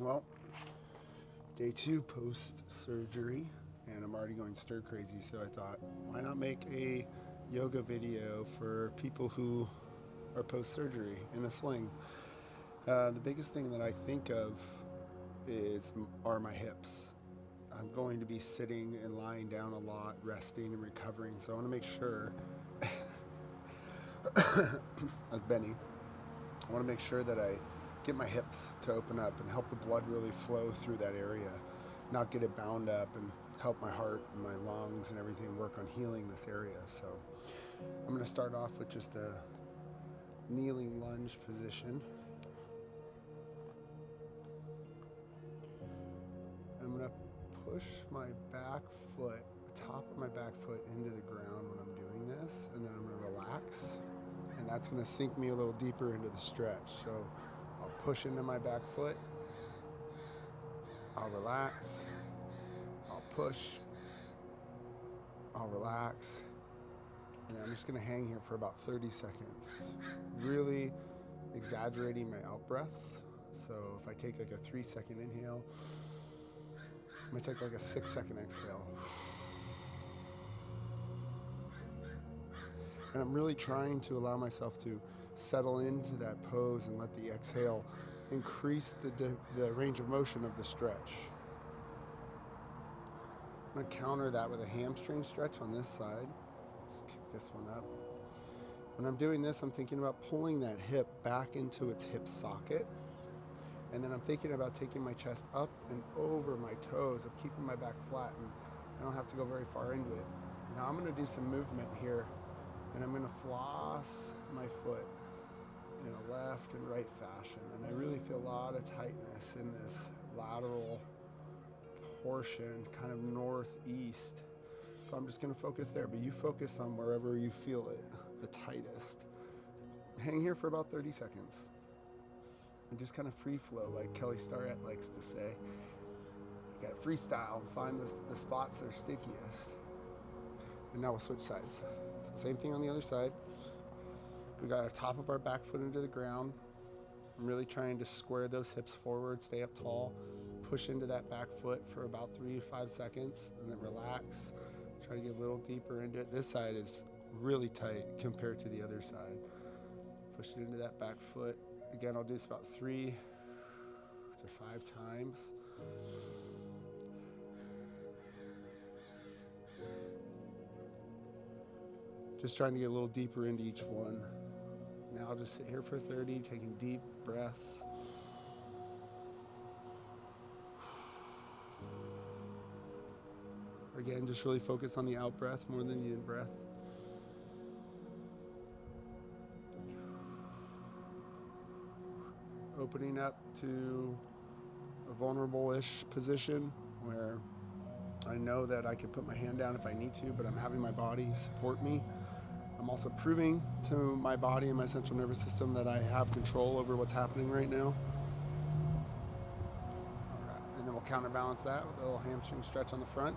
Well, day 2 post-surgery, and I'm already going stir crazy, so I thought, why not make a yoga video for people who are post-surgery in a sling? The biggest thing that I think of are my hips. I'm going to be sitting and lying down a lot, resting and recovering, so I want to make sure, as Benny, I want to make sure that I get my hips to open up and help the blood really flow through that area, not get it bound up, and help my heart and my lungs and everything work on healing this area. So I'm going to start off with just a kneeling lunge position. I'm going to push my back foot, the top of my back foot into the ground when I'm doing this, and then I'm going to relax, and that's going to sink me a little deeper into the stretch. So I'll push into my back foot, I'll relax, I'll push, I'll relax, and I'm just going to hang here for about 30 seconds, really exaggerating my out breaths. So if I take like a 3-second inhale, I'm going to take like a 6-second exhale. And I'm really trying to allow myself to settle into that pose and let the exhale increase the range of motion of the stretch. I'm going to counter that with a hamstring stretch on this side. Just kick this one up. When I'm doing this, I'm thinking about pulling that hip back into its hip socket. And then I'm thinking about taking my chest up and over my toes, of keeping my back flat, and I don't have to go very far into it. Now I'm going to do some movement here, and I'm going to floss my foot in a left and right fashion. And I really feel a lot of tightness in this lateral portion, kind of northeast. So I'm just going to focus there, but you focus on wherever you feel it the tightest. Hang here for about 30 seconds. And just kind of free flow, like Kelly Starrett likes to say. You gotta freestyle and find the spots that are stickiest. And now we'll switch sides. So same thing on the other side. We got our top of our back foot into the ground. I'm really trying to square those hips forward, stay up tall, push into that back foot for about 3 to 5 seconds, and then relax. Try to get a little deeper into it. This side is really tight compared to the other side. Push it into that back foot. Again, I'll do this about 3 to 5 times. Just trying to get a little deeper into each one. Now I'll just sit here for 30, taking deep breaths. Again, just really focus on the out breath more than the in breath. Opening up to a vulnerable-ish position where I know that I can put my hand down if I need to, but I'm having my body support me. I'm also proving to my body and my central nervous system that I have control over what's happening right now. All right. And then we'll counterbalance that with a little hamstring stretch on the front.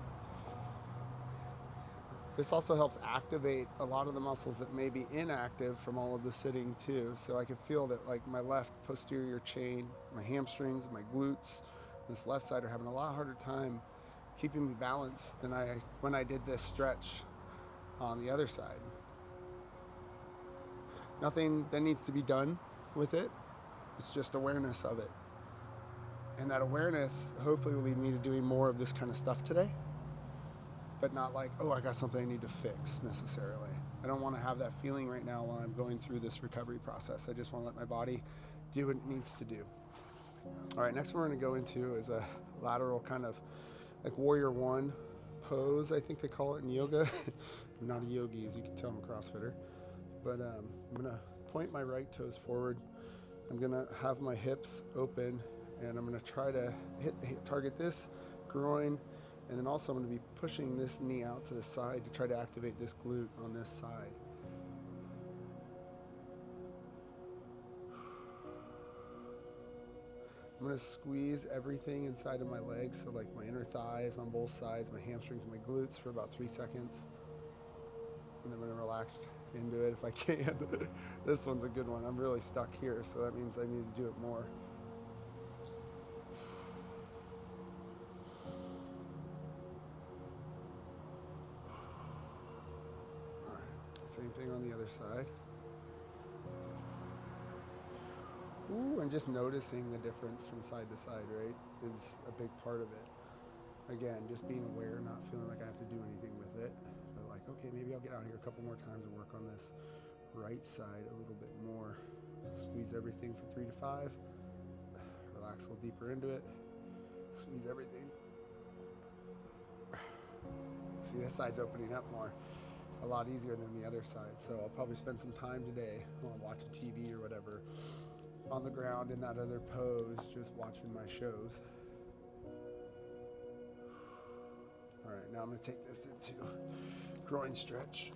This also helps activate a lot of the muscles that may be inactive from all of the sitting too. So I can feel that like my left posterior chain, my hamstrings, my glutes, this left side are having a lot harder time keeping me balanced than when I did this stretch on the other side. Nothing that needs to be done with it. It's just awareness of it. And that awareness hopefully will lead me to doing more of this kind of stuff today. But not like, oh, I got something I need to fix necessarily. I don't want to have that feeling right now while I'm going through this recovery process. I just want to let my body do what it needs to do. All right, next one we're going to go into is a lateral kind of like warrior one pose, I think they call it in yoga. I'm not a yogi, as you can tell, I'm a CrossFitter. But I'm going to point my right toes forward. I'm going to have my hips open, and I'm going to try to target this groin. And then also I'm going to be pushing this knee out to the side to try to activate this glute on this side. I'm going to squeeze everything inside of my legs, so like my inner thighs on both sides, my hamstrings and my glutes for about 3 seconds. And then I'm going to relax into it if I can. This one's a good one. I'm really stuck here, so that means I need to do it more. Same thing on the other side. Ooh, and just noticing the difference from side to side, right, is a big part of it. Again, just being aware, not feeling like I have to do anything with it, but like, okay, maybe I'll get out here a couple more times and work on this right side a little bit more. Squeeze everything from 3 to 5. Relax a little deeper into it. Squeeze everything. See, this side's opening up more, a lot easier than the other side. So I'll probably spend some time today while I'm watching TV or whatever on the ground in that other pose, just watching my shows. All right, now I'm going to take this into groin stretch.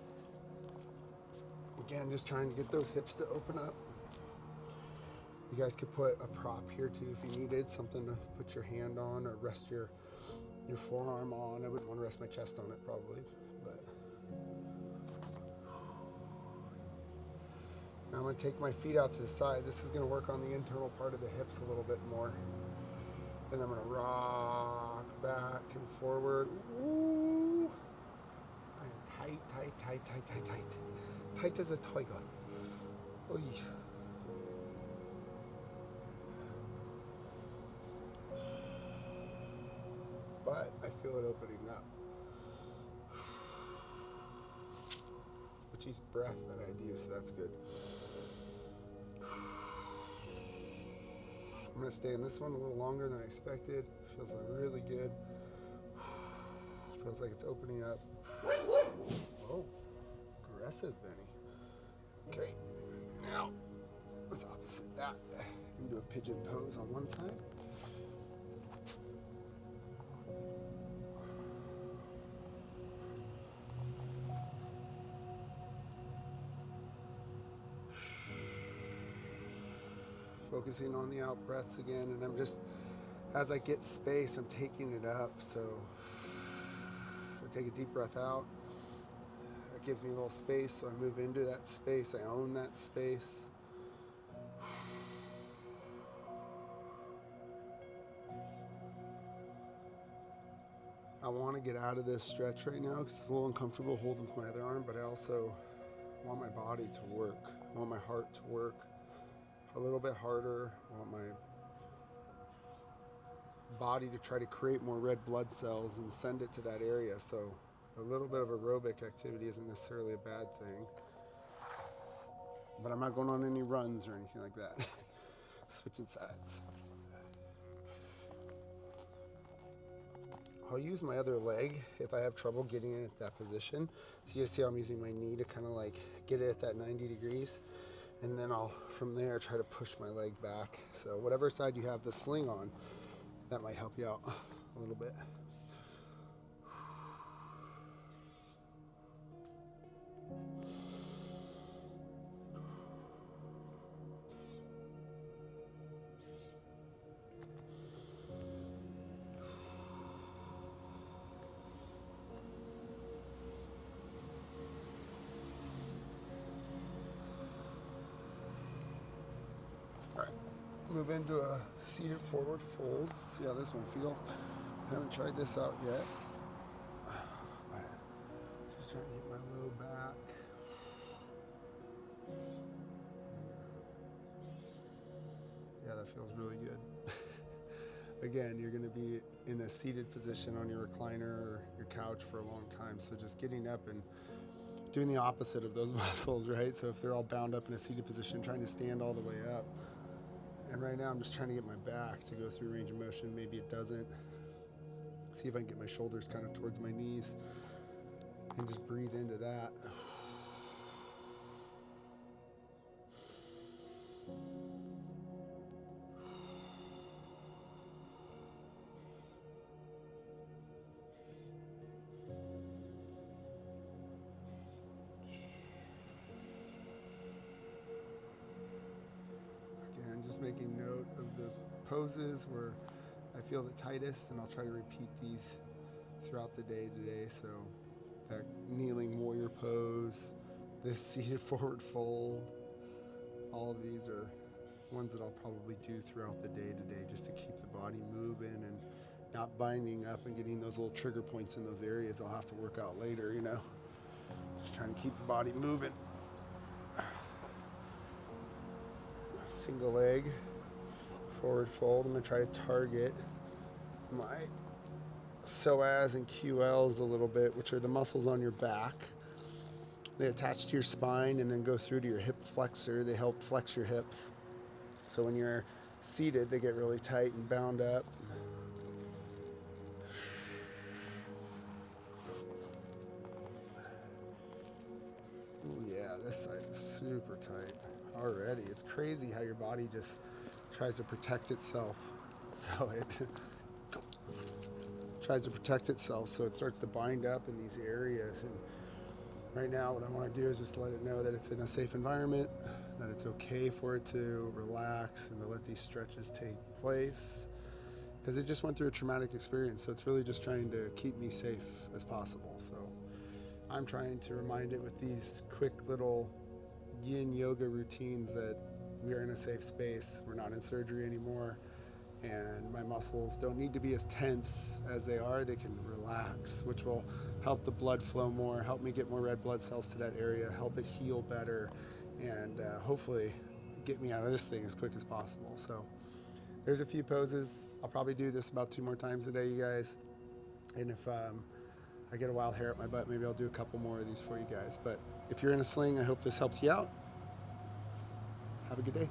Again, just trying to get those hips to open up. You guys could put a prop here too if you needed, something to put your hand on or rest your forearm on. I wouldn't want to rest my chest on it probably, but now I'm going to take my feet out to the side. This is going to work on the internal part of the hips a little bit more. And I'm going to rock back and forward. Ooh. And tight, tight, tight, tight, tight, tight. Tight as a tiger. Oy. But I feel it opening up. Which is breath that I do, so that's good. I'm going to stay in this one a little longer than I expected. Feels like really good. Feels like it's opening up. Oh, aggressive, Benny. Okay, now let's opposite that. Do a pigeon pose on one side. Focusing on the out breaths again, and I'm just, as I get space, I'm taking it up. So I take a deep breath out. It gives me a little space, so I move into that space. I own that space. I want to get out of this stretch right now because it's a little uncomfortable holding with my other arm, but I also want my body to work. I want my heart to work a little bit harder. I want my body to try to create more red blood cells and send it to that area. So a little bit of aerobic activity isn't necessarily a bad thing. But I'm not going on any runs or anything like that. Switching sides. I'll use my other leg if I have trouble getting it at that position. So you see how I'm using my knee to kind of like get it at that 90 degrees. And then I'll, from there, try to push my leg back. So whatever side you have the sling on, that might help you out a little bit. Move into a seated forward fold. See how this one feels. Haven't tried this out yet. Just trying to get my low back. Yeah, that feels really good. Again, you're going to be in a seated position on your recliner or your couch for a long time. So just getting up and doing the opposite of those muscles, right? So if they're all bound up in a seated position, trying to stand all the way up. And right now I'm just trying to get my back to go through range of motion. Maybe it doesn't. See if I can get my shoulders kind of towards my knees and just breathe into that. Just making note of the poses where I feel the tightest, and I'll try to repeat these throughout the day today. So that kneeling warrior pose, this seated forward fold, all of these are ones that I'll probably do throughout the day today just to keep the body moving and not binding up and getting those little trigger points in those areas I'll have to work out later, you know. Just trying to keep the body moving. Single leg, forward fold. I'm going to try to target my psoas and QLs a little bit, which are the muscles on your back. They attach to your spine and then go through to your hip flexor. They help flex your hips. So when you're seated, they get really tight and bound up. Ooh, yeah, this side is super tight already. It's crazy how your body just tries to protect itself. So it tries to protect itself, so it starts to bind up in these areas. And right now what I want to do is just let it know that it's in a safe environment, that it's okay for it to relax and to let these stretches take place, because it just went through a traumatic experience. So it's really just trying to keep me safe as possible. So I'm trying to remind it with these quick little yin yoga routines that we are in a safe space. We're not in surgery anymore, and my muscles don't need to be as tense as they are. They can relax, which will help the blood flow more, help me get more red blood cells to that area, help it heal better, and hopefully get me out of this thing as quick as possible. So there's a few poses. I'll probably do this about 2 more times a day, you guys. And if I get a wild hair up my butt, maybe I'll do a couple more of these for you guys. But if you're in a sling, I hope this helps you out. Have a good day.